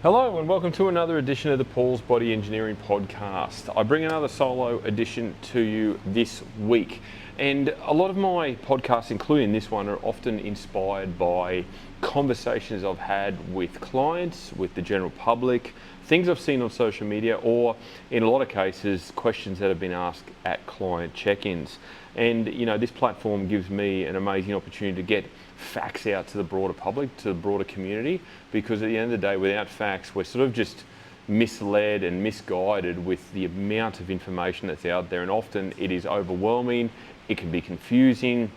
Hello and welcome to another edition of the Paul's Body Engineering Podcast. I bring another solo edition to you this week, and a lot of my podcasts, including this one, are often inspired by conversations I've had with clients, with the general public, things I've seen on social media, or in a lot of cases, questions that have been asked at client check-ins. And this platform gives me an amazing opportunity to get facts out to the broader public, to the broader community, because at the end of the day, without facts, we're sort of just misled and misguided with the amount of information that's out there, and often it is overwhelming, it can be confusing,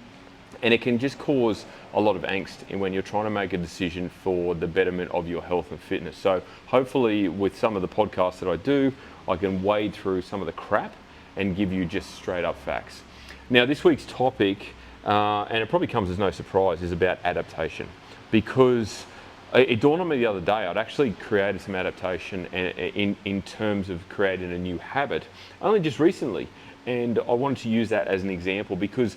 and it can just cause a lot of angst when you're trying to make a decision for the betterment of your health and fitness. So hopefully with some of the podcasts that I do, I can wade through some of the crap and give you just straight up facts. Now this week's topic, and it probably comes as no surprise, is about adaptation, because it dawned on me the other day I'd actually created some adaptation in terms of creating a new habit only just recently, and I wanted to use that as an example because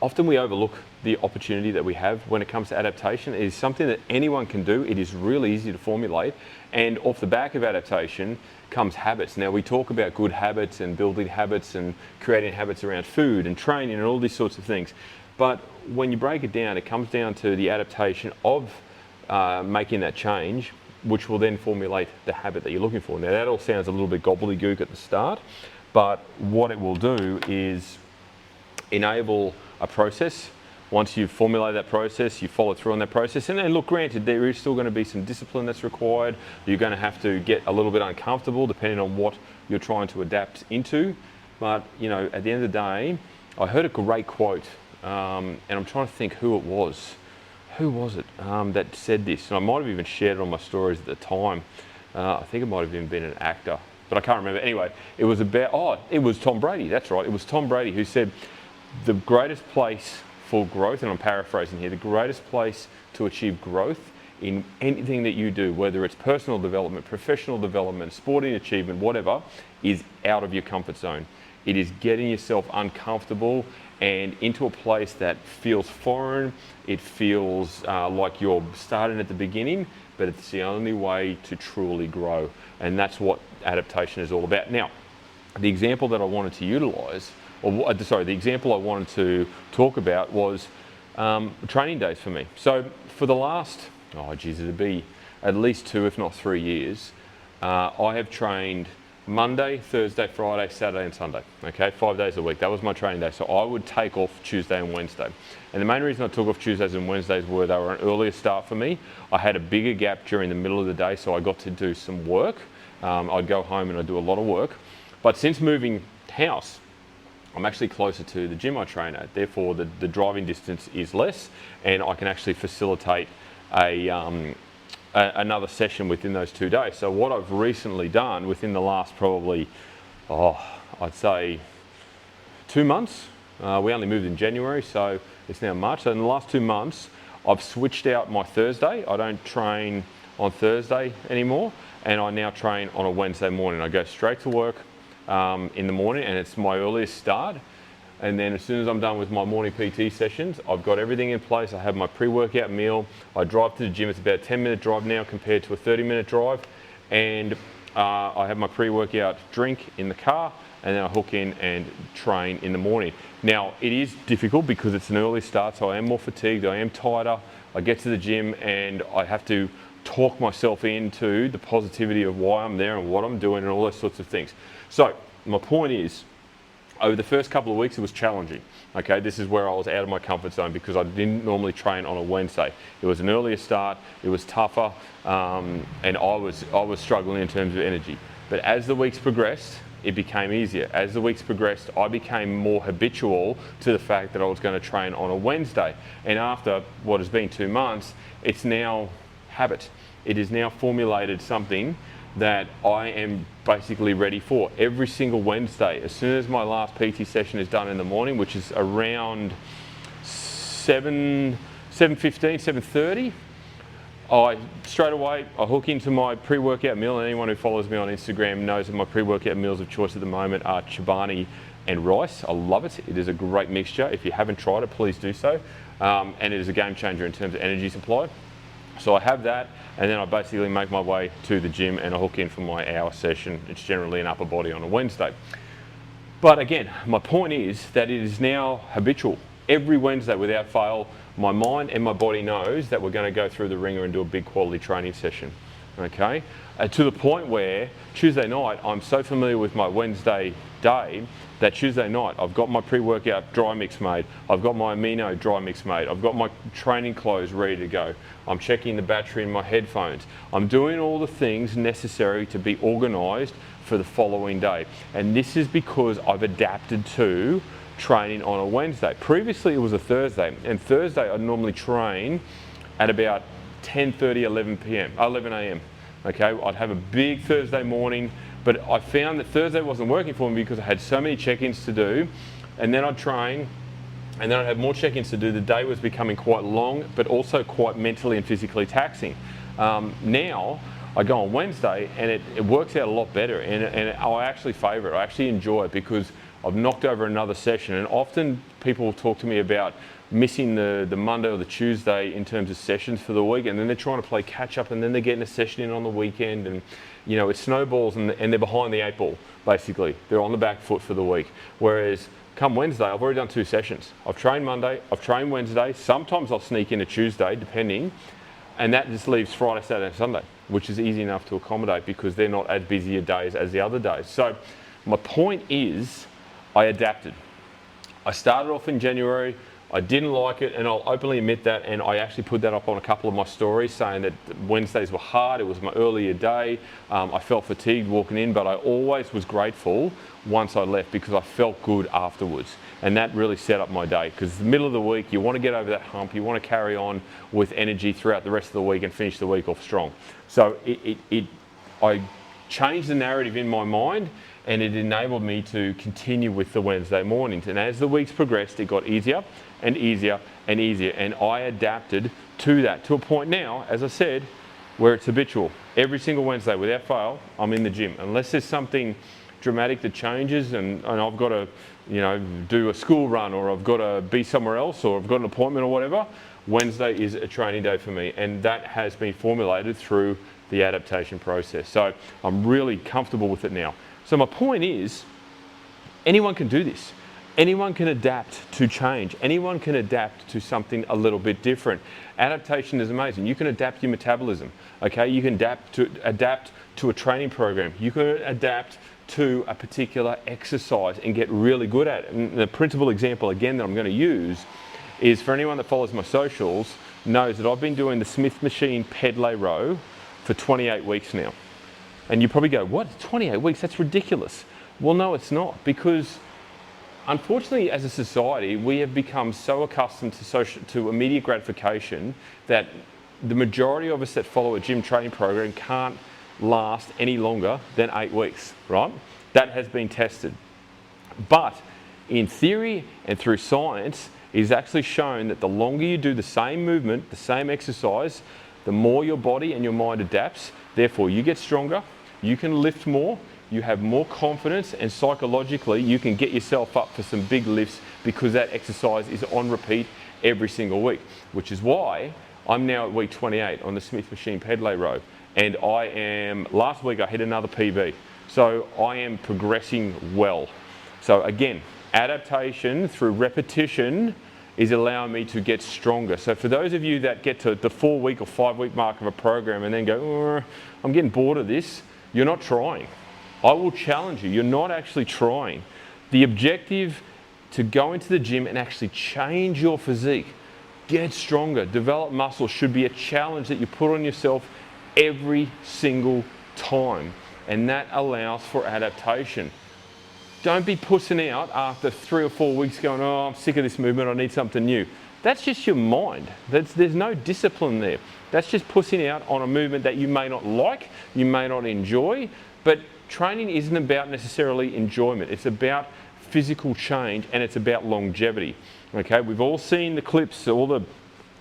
often we overlook the opportunity that we have when it comes to adaptation. It is something that anyone can do. It is really easy to formulate, and off the back of adaptation comes habits. Now we talk about good habits and building habits and creating habits around food and training and all these sorts of things. But when you break it down, it comes down to the adaptation of making that change, which will then formulate the habit that you're looking for. Now that all sounds a little bit gobbledygook at the start, but what it will do is enable a process. Once you've formulated that process, you follow through on that process. And then look, granted, there is still going to be some discipline that's required. You're going to have to get a little bit uncomfortable depending on what you're trying to adapt into. But, at the end of the day, I heard a great quote, and I'm trying to think who it was. Who was it that said this? And I might have even shared it on my stories at the time. I think it might have even been an actor, but I can't remember. Anyway, it was it was Tom Brady. That's right. It was Tom Brady who said, the greatest place for growth, and I'm paraphrasing here, the greatest place to achieve growth in anything that you do, whether it's personal development, professional development, sporting achievement, whatever, is out of your comfort zone. It is getting yourself uncomfortable and into a place that feels foreign. It feels like you're starting at the beginning, but it's the only way to truly grow. And that's what adaptation is all about. Now, the example that I wanted to utilize, the example I wanted to talk about was training days for me. So for the last, it'd be at least 2, if not 3 years, I have trained Monday, Thursday, Friday, Saturday and Sunday, okay, 5 days a week. That was my training day. So I would take off Tuesday and Wednesday. And the main reason I took off Tuesdays and Wednesdays were they were an earlier start for me. I had a bigger gap during the middle of the day, so I got to do some work. I'd go home and I'd do a lot of work. But since moving house, I'm actually closer to the gym I train at. Therefore, the driving distance is less, and I can actually facilitate another session within those 2 days. So what I've recently done within the last probably, I'd say 2 months, we only moved in January, so it's now March. So in the last 2 months, I've switched out my Thursday. I don't train on Thursday anymore, and I now train on a Wednesday morning. I go straight to work in the morning, and it's my earliest start. And then as soon as I'm done with my morning PT sessions, I've got everything in place. I have my pre-workout meal. I drive to the gym. It's about a 10-minute drive now compared to a 30-minute drive. And I have my pre-workout drink in the car, and then I hook in and train in the morning. Now, it is difficult because it's an early start, so I am more fatigued, I am tighter. I get to the gym and I have to talk myself into the positivity of why I'm there and what I'm doing and all those sorts of things. So my point is, over the first couple of weeks, it was challenging. Okay, this is where I was out of my comfort zone because I didn't normally train on a Wednesday. It was an earlier start, it was tougher, and I was struggling in terms of energy. But as the weeks progressed, it became easier. As the weeks progressed, I became more habitual to the fact that I was going to train on a Wednesday. And after what has been 2 months, it's now habit. It is now formulated something that I am basically ready for every single Wednesday. As soon as my last PT session is done in the morning, which is around 7:15, 7:30, I straight away I hook into my pre-workout meal. And anyone who follows me on Instagram knows that my pre-workout meals of choice at the moment are chobani and rice. I love it. It is a great mixture. If you haven't tried it, please do so. And it is a game changer in terms of energy supply. So I have that, and then I basically make my way to the gym and I hook in for my hour session. It's generally an upper body on a Wednesday. But again, my point is that it is now habitual. Every Wednesday without fail, my mind and my body knows that we're going to go through the ringer and do a big quality training session. Okay? To the point where Tuesday night, I'm so familiar with my Wednesday day that Tuesday night I've got my pre-workout dry mix made, I've got my amino dry mix made, I've got my training clothes ready to go, I'm checking the battery in my headphones, I'm doing all the things necessary to be organised for the following day. And this is because I've adapted to training on a Wednesday. Previously it was a Thursday, and Thursday I'd normally train at about 10:30, 11 a.m. Okay, I'd have a big Thursday morning, but I found that Thursday wasn't working for me because I had so many check-ins to do, and then I'd train, and then I'd have more check-ins to do. The day was becoming quite long, but also quite mentally and physically taxing. Now, I go on Wednesday, and it works out a lot better, and I actually favour it. I actually enjoy it because I've knocked over another session, and often people talk to me about missing the Monday or the Tuesday in terms of sessions for the week, and then they're trying to play catch up, and then they're getting a session in on the weekend, and you know, it snowballs, and they're behind the 8 ball, basically. They're on the back foot for the week. Whereas come Wednesday, I've already done 2 sessions. I've trained Monday, I've trained Wednesday, sometimes I'll sneak in a Tuesday, depending, and that just leaves Friday, Saturday and Sunday, which is easy enough to accommodate because they're not as busy a days as the other days. So my point is, I adapted. I started off in January, I didn't like it, and I'll openly admit that, and I actually put that up on a couple of my stories saying that Wednesdays were hard, it was my earlier day, I felt fatigued walking in, but I always was grateful once I left because I felt good afterwards, and that really set up my day, because the middle of the week, you want to get over that hump, you want to carry on with energy throughout the rest of the week and finish the week off strong. So I changed the narrative in my mind, and it enabled me to continue with the Wednesday mornings. And as the weeks progressed, it got easier and easier and easier. And I adapted to that, to a point now, as I said, where it's habitual. Every single Wednesday, without fail, I'm in the gym. Unless there's something dramatic that changes and I've got to, you know, do a school run, or I've got to be somewhere else, or I've got an appointment or whatever, Wednesday is a training day for me. And that has been formulated through the adaptation process. So I'm really comfortable with it now. So my point is, anyone can do this. Anyone can adapt to change. Anyone can adapt to something a little bit different. Adaptation is amazing. You can adapt your metabolism, okay? You can adapt to a training program. You can adapt to a particular exercise and get really good at it. And the principal example, again, that I'm going to use is, for anyone that follows my socials, knows that I've been doing the Smith machine pedal row for 28 weeks now. And you probably go, what, 28 weeks? That's ridiculous. Well, no, it's not, because unfortunately, as a society, we have become so accustomed to immediate gratification that the majority of us that follow a gym training program can't last any longer than 8 weeks, right? That has been tested. But in theory and through science, it is actually shown that the longer you do the same movement, the same exercise, the more your body and your mind adapts. Therefore, you get stronger, you can lift more, you have more confidence, and psychologically you can get yourself up for some big lifts because that exercise is on repeat every single week, which is why I'm now at week 28 on the Smith machine pedal row, and last week I hit another PB. So I am progressing well. So again, adaptation through repetition is allowing me to get stronger. So for those of you that get to the 4-week or 5-week mark of a program and then go, oh, I'm getting bored of this, you're not trying. I will challenge you, you're not actually trying. The objective to go into the gym and actually change your physique, get stronger, develop muscle, should be a challenge that you put on yourself every single time. And that allows for adaptation. Don't be pussing out after 3 or 4 weeks going, oh, I'm sick of this movement, I need something new. That's just your mind. There's no discipline there. That's just pussing out on a movement that you may not like, you may not enjoy, but training isn't about necessarily enjoyment. It's about physical change, and it's about longevity. Okay, we've all seen the clips, all the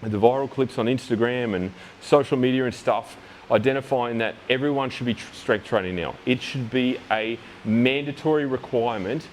viral clips on Instagram and social media and stuff, identifying that everyone should be strength training now. It should be a mandatory requirement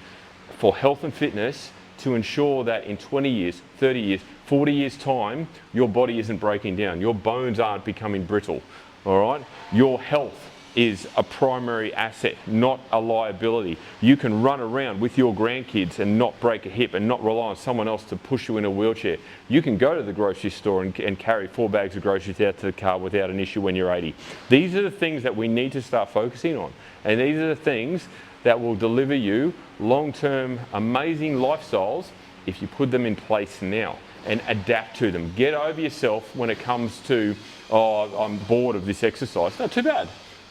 for health and fitness to ensure that in 20 years, 30 years, 40 years time, your body isn't breaking down, your bones aren't becoming brittle, all right? Your health is a primary asset, not a liability. You can run around with your grandkids and not break a hip and not rely on someone else to push you in a wheelchair. You can go to the grocery store and carry 4 bags of groceries out to the car without an issue when you're 80. These are the things that we need to start focusing on. And these are the things that will deliver you long-term amazing lifestyles if you put them in place now and adapt to them. Get over yourself when it comes to, oh, I'm bored of this exercise. Not too bad.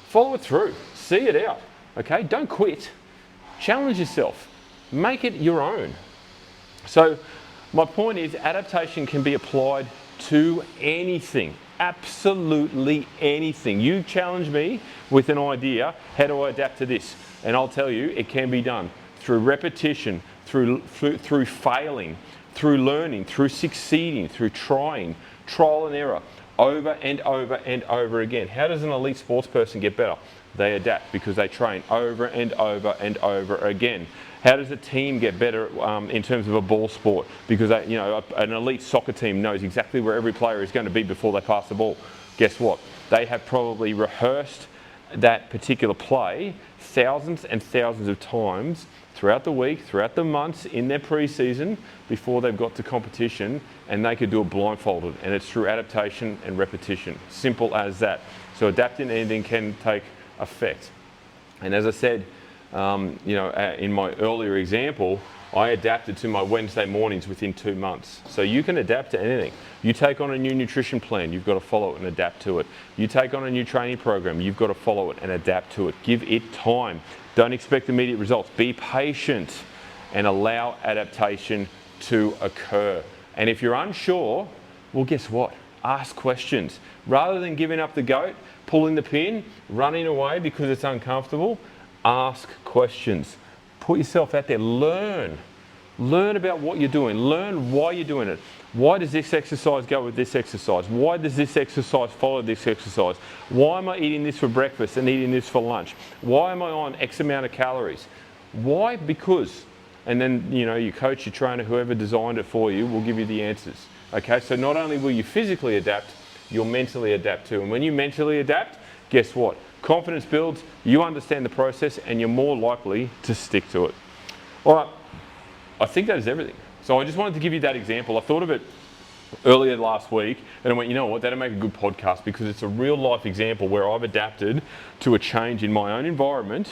Follow it through, see it out, okay? Don't quit, challenge yourself, make it your own. So my point is adaptation can be applied to anything, absolutely anything. You challenge me with an idea, how do I adapt to this? And I'll tell you, it can be done through repetition, through failing, through learning, through succeeding, through trying, trial and error. Over and over and over again. How does an elite sports person get better? They adapt because they train over and over and over again. How does a team get better in terms of a ball sport? Because an elite soccer team knows exactly where every player is going to be before they pass the ball. Guess what? They have probably rehearsed that particular play thousands and thousands of times throughout the week, throughout the months, in their pre-season, before they've got to competition, and they could do it blindfolded. And it's through adaptation and repetition. Simple as that. So adapting anything can take effect. And as I said, in my earlier example, I adapted to my Wednesday mornings within 2 months. So you can adapt to anything. You take on a new nutrition plan, you've got to follow it and adapt to it. You take on a new training program, you've got to follow it and adapt to it. Give it time. Don't expect immediate results. Be patient and allow adaptation to occur. And if you're unsure, well, guess what? Ask questions. Rather than giving up the goat, pulling the pin, running away because it's uncomfortable, ask questions. Put yourself out there. Learn. Learn about what you're doing. Learn why you're doing it. Why does this exercise go with this exercise? Why does this exercise follow this exercise? Why am I eating this for breakfast and eating this for lunch? Why am I on X amount of calories? Why? Because. And then, your coach, your trainer, whoever designed it for you will give you the answers. Okay, so not only will you physically adapt, you'll mentally adapt too. And when you mentally adapt, guess what? Confidence builds, you understand the process, and you're more likely to stick to it. All right, I think that is everything. So I just wanted to give you that example. I thought of it earlier last week, and I went, you know what, that'll make a good podcast because it's a real life example where I've adapted to a change in my own environment,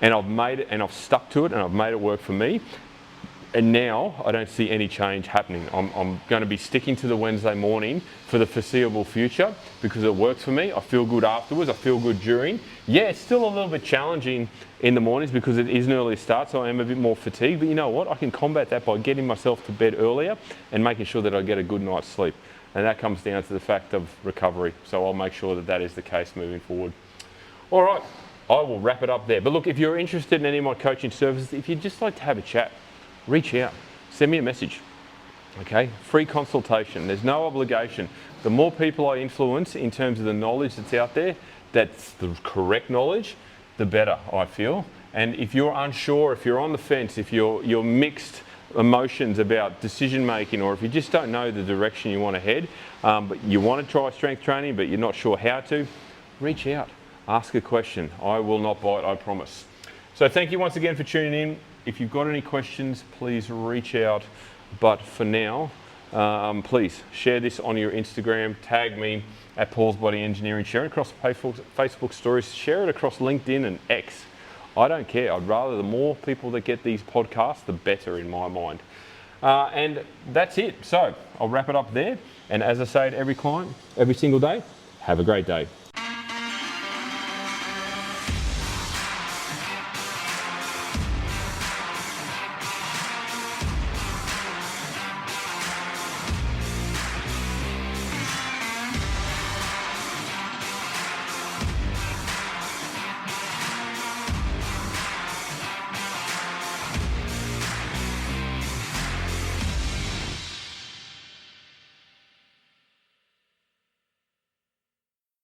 and I've made it, and I've stuck to it, and I've made it work for me. And now I don't see any change happening. I'm going to be sticking to the Wednesday morning for the foreseeable future because it works for me. I feel good afterwards. I feel good during. Yeah, it's still a little bit challenging in the mornings because it is an early start, so I am a bit more fatigued. But you know what? I can combat that by getting myself to bed earlier and making sure that I get a good night's sleep. And that comes down to the fact of recovery. So I'll make sure that that is the case moving forward. All right, I will wrap it up there. But look, if you're interested in any of my coaching services, if you'd just like to have a chat, reach out, send me a message, okay? Free consultation, there's no obligation. The more people I influence in terms of the knowledge that's out there, that's the correct knowledge, the better I feel. And if you're unsure, if you're on the fence, if you're mixed emotions about decision making, or if you just don't know the direction you want to head, but you want to try strength training, but you're not sure how to, reach out, ask a question. I will not bite, I promise. So thank you once again for tuning in. If you've got any questions, please reach out. But for now, please share this on your Instagram, tag me at Paul's Body Engineering, share it across Facebook stories, share it across LinkedIn and X. I don't care. I'd rather the more people that get these podcasts, the better in my mind. And that's it. So I'll wrap it up there. And as I say to every client, every single day, have a great day.